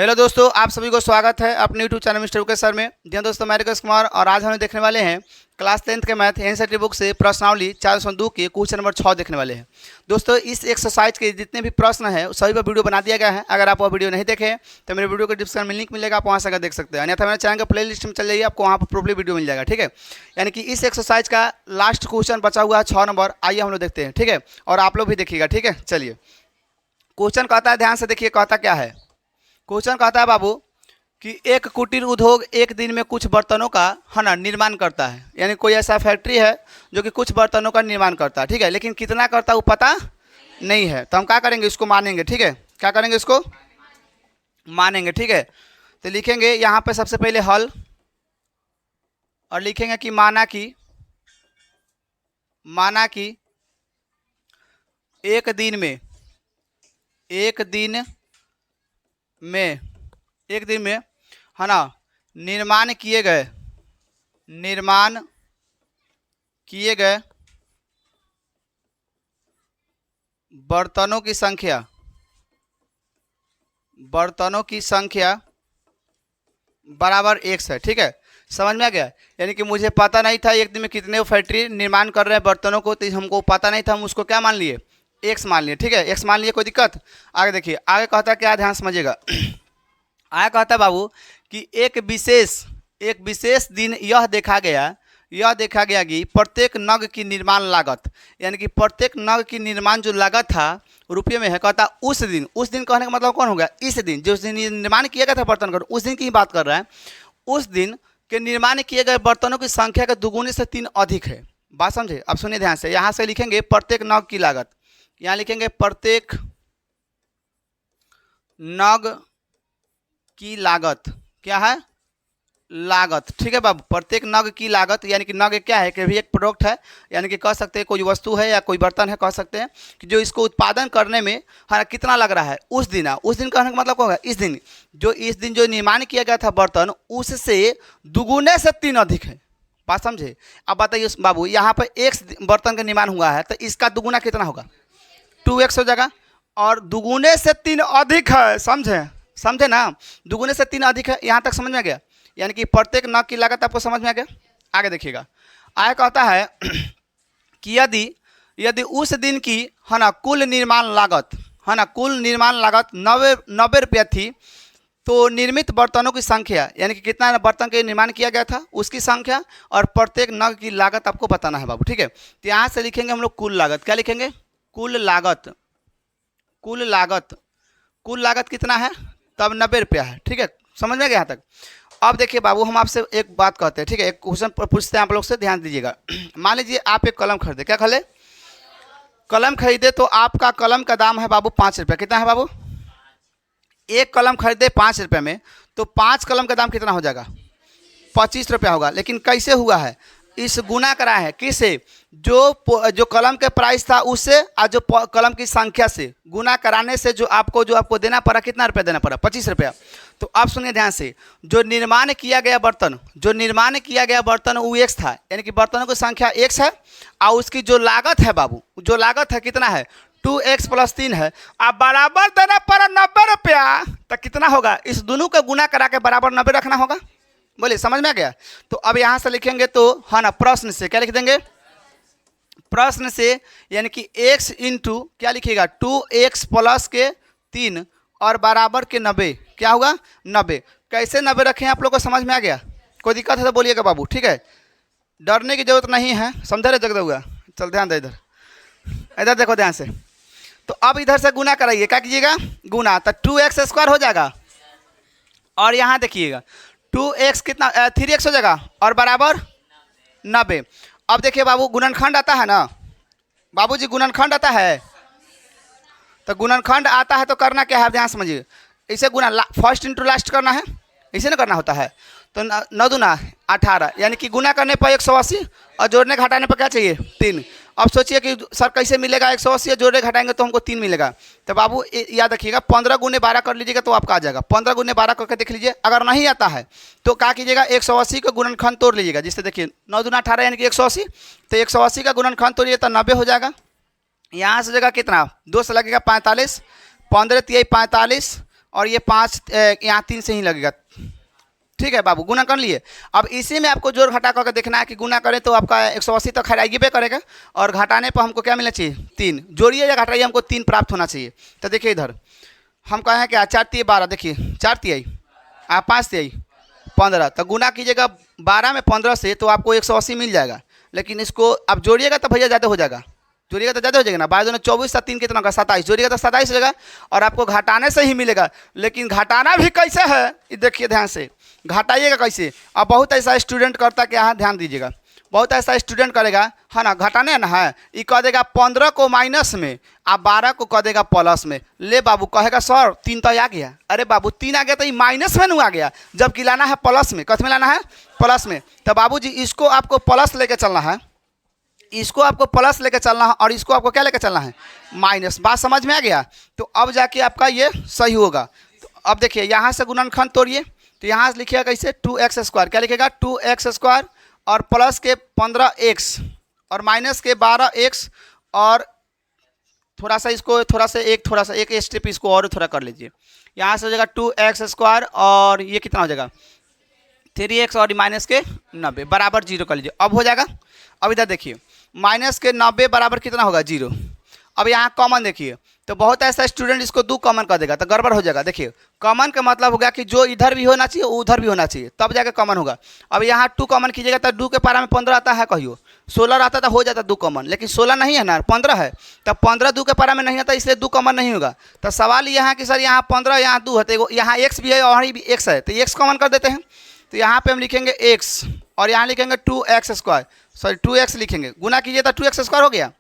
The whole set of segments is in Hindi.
हेलो दोस्तों, आप सभी को स्वागत है अपने यूट्यूब चैनल मिस्टर उके सर में। जी दोस्तों, मैं रिकेश कुमार और आज हम देखने वाले हैं क्लास 10th के मैथ एनसीईआरटी बुक से प्रश्नावली 402 के क्वेश्चन नंबर 6 देखने वाले हैं। दोस्तों, इस एक्सरसाइज के जितने भी प्रश्न हैं सभी पर वीडियो बना दिया गया है। अगर आप वो वीडियो नहीं देखे तो मेरे वीडियो को डिस्क्रिप्शन में लिंक मिलेगा, आप वहाँ से अगर देख सकते हैं। अन्यथा मेरे चैनल के प्ले लिस्ट में चल जाइए, आपको वहाँ पर प्रॉपर्ली वीडियो मिल जाएगा। ठीक है, यानी कि इस एक्सरसाइज का लास्ट क्वेश्चन बचा हुआ है 6 नंबर। आइए हम लोग देखते हैं। ठीक है, और आप लोग भी देखिएगा। ठीक है, चलिए क्वेश्चन कहता है, ध्यान से देखिए कहता क्या है। क्वेश्चन कहता है बाबू कि एक कुटीर उद्योग एक दिन में कुछ बर्तनों का है ना निर्माण करता है। यानी कोई ऐसा फैक्ट्री है जो कि कुछ बर्तनों का निर्माण करता है। ठीक है, लेकिन कितना करता है वो पता नहीं है। तो हम क्या करेंगे, इसको मानेंगे। ठीक है, क्या करेंगे, इसको मानेंगे। ठीक है, तो लिखेंगे यहाँ पे सबसे पहले हल और लिखेंगे कि माना कि एक दिन में है ना निर्माण किए गए बर्तनों की संख्या बराबर x है। ठीक है, समझ में आ गया। यानी कि मुझे पता नहीं था एक दिन में कितने फैक्ट्री निर्माण कर रहे हैं बर्तनों को, तो हमको पता नहीं था, हम उसको क्या मान लिए, x मान लिए। ठीक है, x मान लिए, कोई दिक्कत। आगे देखिए, आगे कहता है क्या, ध्यान समझिएगा। आगे कहता है बाबू कि एक विशेष दिन यह देखा गया कि प्रत्येक नग की निर्माण लागत, यानी कि प्रत्येक नग की निर्माण जो लागत था रुपये में है। कहता उस दिन कहने का मतलब कौन होगा, इस दिन जो दिन निर्माण किया गया था बर्तन का, उस दिन की ही बात कर रहा है। उस दिन के निर्माण किए गए बर्तनों की संख्या के दुगुने से 3 अधिक है। बात समझे। अब सुनिए ध्यान से, यहाँ से लिखेंगे प्रत्येक नग की लागत, यहाँ लिखेंगे प्रत्येक नग की लागत, क्या है, लागत। ठीक है बाबू, प्रत्येक नग की लागत, यानी कि नग क्या है कि भी एक प्रोडक्ट है, यानी कि कह सकते हैं कोई वस्तु है या कोई बर्तन है, कह सकते हैं कि जो इसको उत्पादन करने में है कितना लग रहा है उस दिन। उस दिन कहने का मतलब क्या होगा, इस दिन जो निर्माण किया गया था बर्तन उससे दुगुने से 3 अधिक है। बात समझे। अब बताइए बाबू, यहाँ पर एक बर्तन का निर्माण हुआ है तो इसका दुगुना कितना होगा, 2x हो जाएगा, और दुगुने से 3 अधिक है। समझे ना, दुगुने से 3 अधिक है। यहाँ तक समझ में आ गया, यानी कि प्रत्येक नग की लागत आपको समझ में आ गया। आगे देखिएगा, आगे कहता है कि यदि उस दिन की है ना कुल निर्माण लागत 90 रुपया थी, तो निर्मित बर्तनों की संख्या, यानी कि कितना बर्तन के निर्माण किया गया था उसकी संख्या और प्रत्येक नग की लागत आपको बताना है बाबू। ठीक है, तो यहाँ से लिखेंगे हम लोग कुल लागत। क्या लिखेंगे, कुल लागत कितना है, तब 90 रुपया है। ठीक है, समझ में गया यहाँ तक। अब देखिए बाबू, हम आपसे एक बात कहते हैं। ठीक है, एक क्वेश्चन पूछते हैं आप लोग से, ध्यान दीजिएगा। मान लीजिए आप एक कलम खरीदे, क्या खरीदे, कलम खरीदे, तो आपका कलम का दाम है बाबू 5 रुपया। कितना है बाबू, एक कलम खरीदे 5 रुपये में, तो 5 कलम का दाम कितना हो जाएगा, 25 रुपया होगा। लेकिन कैसे हुआ है, इस गुना करा है किससे, जो कलम के प्राइस था उससे और जो कलम की संख्या से गुना कराने से जो आपको देना पड़ा, कितना रुपया देना पड़ा, 25 रुपया। तो अब सुनिए ध्यान से, जो निर्माण किया गया बर्तन वो x था, यानी कि बर्तनों की संख्या x है, और उसकी जो लागत है बाबू, जो लागत है कितना है, 2x + 3 है। अब बराबर देना पड़ा 90 रुपया, तो कितना होगा, इस दोनों का गुना करा के बराबर 90 रखना होगा। बोलिए, समझ में आ गया। तो अब यहाँ से लिखेंगे तो है ना प्रश्न से, क्या लिख देंगे, प्रश्न से, यानी कि x इंटू क्या लिखिएगा, 2x + 3 और बराबर के 90, क्या होगा 90। कैसे 90 रखें आप लोग को समझ में आ गया, कोई दिक्कत है तो बोलिएगा बाबू। ठीक है, डरने की जरूरत नहीं है, समझे रे जगदा हुआ। चल ध्यान दे, इधर देखो ध्यान से। तो अब इधर से गुना कराइए, क्या कीजिएगा, गुना, तो 2x² हो जाएगा, और यहाँ देखिएगा 2x कितना 3x हो जाएगा, और बराबर 90। अब देखिए बाबू, गुणनखंड आता है ना बाबूजी, गुणनखंड आता है, तो गुणनखंड आता है तो करना क्या है, ध्यान समझिए। इसे गुना फर्स्ट इंटू लास्ट करना है, इसे ना करना होता है। तो 9 दूना 18, यानी कि गुना करने पर 180 और जोड़ने घटाने पर क्या चाहिए, 3। अब सोचिए कि सर कैसे मिलेगा, 180 जोड़ने घटाएंगे तो हमको 3 मिलेगा। तो बाबू याद रखिएगा, 15 × 12 कर लीजिएगा तो आपका आ जाएगा। 15 × 12 करके देख लीजिए, अगर नहीं आता है तो क्या कीजिएगा, 180 का गुणनखंड तोड़ लीजिएगा। जिससे देखिए 9 दूना 18 यानी कि 180, तो 180 का गुणनखंड तोड़िए तो 90 हो जाएगा। यहाँ से जगह कितना, 2 से लगेगा 45, 15 × 3 = 45 और ये 5 यहाँ 3 से ही लगेगा। ठीक है बाबू, गुना कर लिए। अब इसी में आपको जोड़ घटा करके देखना है कि गुना करें तो आपका 180 तो खैर आइए करेगा, और घटाने पर हमको क्या मिलना चाहिए 3। जोड़िए या घटाइए, हमको 3 प्राप्त होना चाहिए। तो देखिए इधर हम कहें क्या 4 3 12, देखिए 4 3 5 3 15, तो गुना कीजिएगा 12 में 15 से तो आपको 180 मिल जाएगा। लेकिन इसको आप जोड़िएगा तो भैया ज़्यादा हो जाएगा, जोड़िएगा तो ज़्यादा हो जाएगा ना। 12 24 3 कितना होगा 27, जोड़िएगा तो 27 हो जाएगा, और आपको घटाने से ही मिलेगा। लेकिन घटाना भी कैसे है ये देखिए ध्यान से, घटाइएगा कैसे। अब बहुत ऐसा स्टूडेंट करता कि यहाँ ध्यान दीजिएगा, बहुत ऐसा स्टूडेंट करेगा है ना, घटाने ना है, ये कह देगा 15 को माइनस में, आप 12 को कह देगा प्लस में। ले बाबू कहेगा सर 3 तो आ गया, अरे बाबू 3 आ गया तो ये माइनस में नहीं आ गया, जबकि लाना है प्लस में। कथ में लाना है प्लस में। तो बाबू जी इसको आपको प्लस लेके चलना है, इसको आपको प्लस लेके चलना है, और इसको आपको क्या लेके चलना है माइनस। बात समझ में आ गया? तो अब जाके आपका ये सही होगा। तो अब देखिए यहाँ से गुणनखंड तोड़िए, तो यहाँ से लिखिएगा कैसे 2x², क्या लिखेगा 2x² और प्लस के 15x और माइनस के 12x, और थोड़ा सा इसको थोड़ा सा एक स्टेप इसको और थोड़ा कर लीजिए। यहाँ से हो जाएगा 2x² और ये कितना हो जाएगा 3x और माइनस के 90 बराबर 0 कर लीजिए। अब हो जाएगा। अब इधर देखिए माइनस के 90 बराबर कितना होगा 0। अब यहाँ कॉमन देखिए, तो बहुत ऐसा स्टूडेंट इसको 2 कॉमन कर देगा तो गड़बड़ हो जाएगा। देखिए कॉमन का मतलब हो गया कि जो इधर भी होना चाहिए उधर भी होना चाहिए, तब जाकर कॉमन होगा। अब यहाँ 2 कॉमन कीजिएगा तो 2 के पारा में 15 आता है, कहियो 16 रहता तो हो जाता 2 कॉमन, लेकिन 16 नहीं है ना 15 है, तब 15 2 के पारा में नहीं आता, इसलिए 2 कॉमन नहीं होगा। तो सवाल यहाँ कि सर यहाँ 15 यहाँ 2 है, तो यहाँ x भी है और भी x है, तो x कॉमन कर देते हैं। तो यहाँ पे हम लिखेंगे x और यहाँ लिखेंगे 2x², सॉरी 2x लिखेंगे, गुना कीजिए तो 2x² हो गया,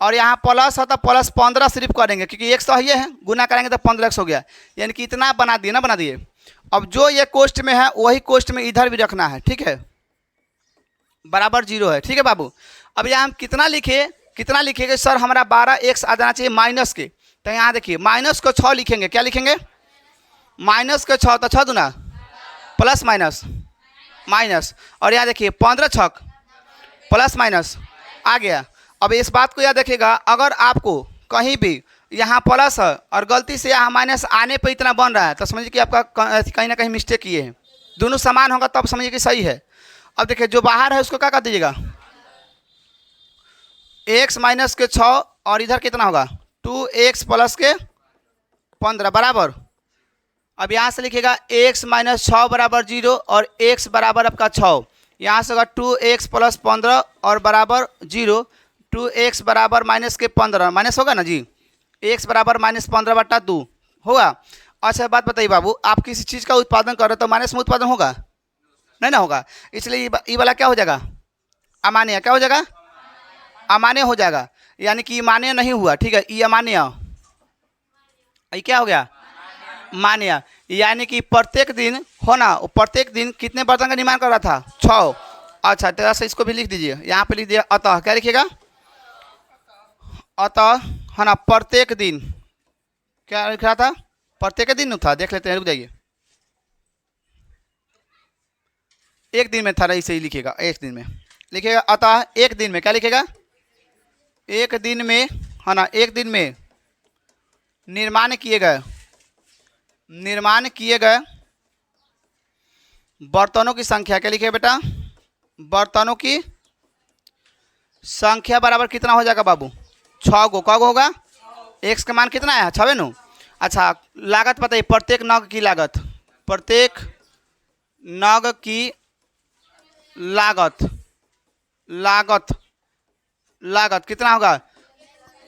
और यहाँ प्लस है तो प्लस 15 सिर्फ करेंगे क्योंकि x तो ये है, गुना करेंगे तो 15x हो गया, यानी कि इतना बना दिए ना, बना दिए। अब जो ये कोष्ट में है वही कोष्ट में इधर भी रखना है, ठीक है, बराबर 0 है। ठीक है बाबू। अब यहाँ हम कितना लिखेंगे सर हमारा 12x आ जाना चाहिए माइनस के, तो यहाँ देखिए माइनस को 6 लिखेंगे, क्या लिखेंगे माइनस के 6, तो 6 दूना प्लस माइनस माइनस, और यहाँ देखिए 15 छक प्लस माइनस आ गया। अब इस बात को याद रखिएगा, अगर आपको कहीं भी यहाँ प्लस है और गलती से यहाँ माइनस आने पे इतना बन रहा है तो समझिए कि आपका कहीं ना कहीं मिस्टेक किए हैं, दोनों समान होगा तब समझिए कि सही है। अब देखिए जो बाहर है उसको क्या कर दीजिएगा x माइनस के 6 और इधर कितना होगा 2x प्लस के 15 बराबर। अब यहाँ से लिखिएगा x माइनस 6 बराबर 0 और x बराबर आपका 6, यहाँ से होगा 2x प्लस 15 और बराबर 0, 2x बराबर माइनस के 15 माइनस होगा ना जी, x बराबर माइनस 15/2 होगा। अच्छा बात बताइए बाबू, आप किसी चीज़ का उत्पादन कर रहे हो तो माइनस में उत्पादन होगा नहीं ना होगा, इसलिए ये वाला क्या हो जाएगा अमान्य, क्या हो जाएगा अमान्य हो जाएगा, यानी कि मान्य नहीं हुआ। ठीक है, ये अमान्य, ये क्या हो गया मान्य, यानी कि प्रत्येक दिन होना, प्रत्येक दिन कितने बर्तन का निर्माण कर रहा था 6। अच्छा तो ऐसा इसको भी लिख दीजिए, यहाँ पे लिख दिया अतः, क्या लिखिएगा अतः है ना, प्रत्येक दिन क्या लिख रहा था प्रत्येक दिन था, देख लेते हैं, रुक जाइए, एक दिन में था, इसे ही लिखिएगा एक दिन में लिखिएगा। अतः एक दिन में क्या लिखेगा एक दिन में है ना, एक दिन में निर्माण किए गए बर्तनों की संख्या, क्या लिखिए बेटा बर्तनों की संख्या बराबर कितना हो जाएगा बाबू 6 को, कब होगा x का मान कितना है 6 नु। अच्छा लागत बताइए, प्रत्येक नग की लागत, प्रत्येक नग की लागत कितना होगा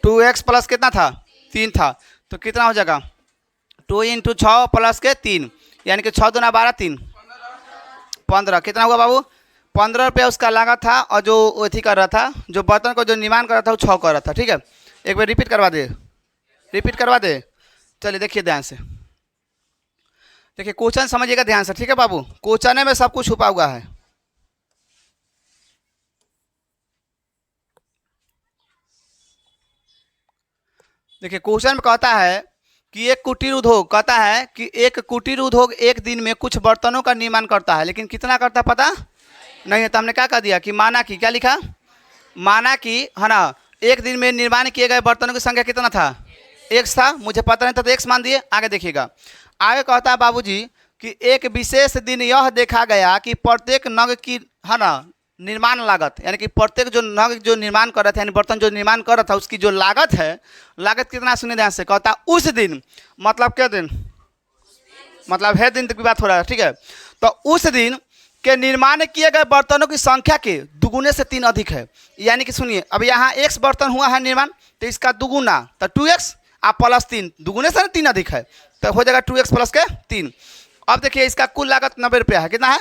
2x प्लस कितना था 3 था, तो कितना हो जाएगा 2 × 6 प्लस के 3, यानी कि 6 दूना 12 3 15, कितना हुआ बाबू 15 रुपया उसका लागत था, और जो अथी कर रहा था जो बर्तन को जो निर्माण कर रहा था वो 6 कर रहा था। ठीक है, एक बार रिपीट करवा दे, चलिए देखिए ध्यान से, देखिए क्वेश्चन समझिएगा ध्यान से। ठीक है बाबू, क्वेश्चन में सब कुछ छुपा हुआ है। देखिए क्वेश्चन में कहता है कि एक कुटीर उद्योग एक दिन में कुछ बर्तनों का निर्माण करता है, लेकिन कितना करता पता नहीं है, तो हमने क्या कर दिया कि माना कि, क्या लिखा माना कि है ना, एक दिन में निर्माण किए गए बर्तनों की संख्या कितना था एक्स था, मुझे पता नहीं था तो एक्स मान दिए। आगे देखिएगा, आगे कहता है बाबूजी कि एक विशेष दिन यह देखा गया कि प्रत्येक नग की है ना निर्माण लागत, यानी कि प्रत्येक जो नग जो निर्माण कर रहा था, यानी बर्तन जो निर्माण कर रहा था, उसकी जो लागत है, लागत कितना सुनिए ध्यान से, कहता उस दिन, मतलब क्या दिन, मतलब है दिन तक की बात हो रहा है, ठीक है। तो उस दिन के निर्माण किए गए बर्तनों की संख्या के दुगुने से 3 अधिक है। यानी कि सुनिए, अब यहाँ एक्स बर्तन हुआ है निर्माण, तो इसका दुगुना, तो 2x आप प्लस 3, दुगुने से 3 अधिक है, तो हो जाएगा 2x प्लस के 3। अब देखिए इसका कुल लागत 90 रुपया है। कितना है?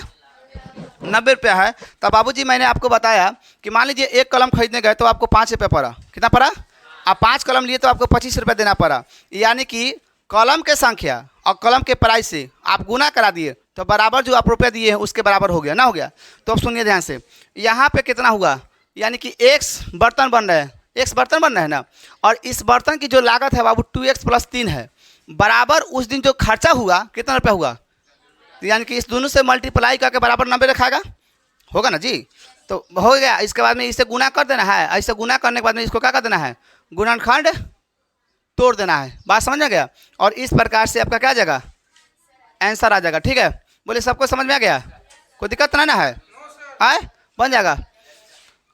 90 रुपया है। तो बाबूजी मैंने आपको बताया कि मान लीजिए एक कलम खरीदने गए तो आपको 5 रुपये पड़ा। कितना पड़ा? आप 5 कलम लिए तो आपको 25 रुपये देना पड़ा। यानी कि कलम के संख्या और कलम के प्राइस से आप गुना करा दिए तो बराबर जो आप रुपये दिए हैं उसके बराबर हो गया ना, हो गया। तो अब सुनिए ध्यान से, यहाँ पे कितना हुआ, यानी कि एक्स बर्तन बन रहे हैं, एक्स बर्तन बन रहे हैं ना, और इस बर्तन की जो लागत है बाबू 2x प्लस 3 है, बराबर उस दिन जो खर्चा हुआ कितना रुपया हुआ, यानी कि इस दोनों से मल्टीप्लाई करके बराबर 90 रखाएगा, होगा ना जी। तो हो गया। इसके बाद में इसे गुना कर देना है, ऐसे गुना करने के बाद में इसको क्या कर देना है, गुणनखंड तोड़ देना है। बात समझ में गया? और इस प्रकार से आपका क्या आ जाएगा, आंसर आ जाएगा। ठीक है, बोले सबको समझ में आ गया? कोई दिक्कत नहीं ना है? आए बन जाएगा।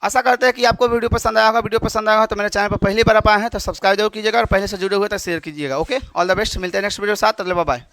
आशा करते हैं कि आपको वीडियो पसंद आया होगा। वीडियो पसंद आया होगा तो मेरे चैनल पर पहली बार आप आए हैं तो सब्सक्राइब जरूर कीजिएगा और पहले से जुड़े हुए तो शेयर कीजिएगा। Okay, all the best. मिलते हैं नेक्स्ट वीडियो के साथ। तब तक बाय बाय।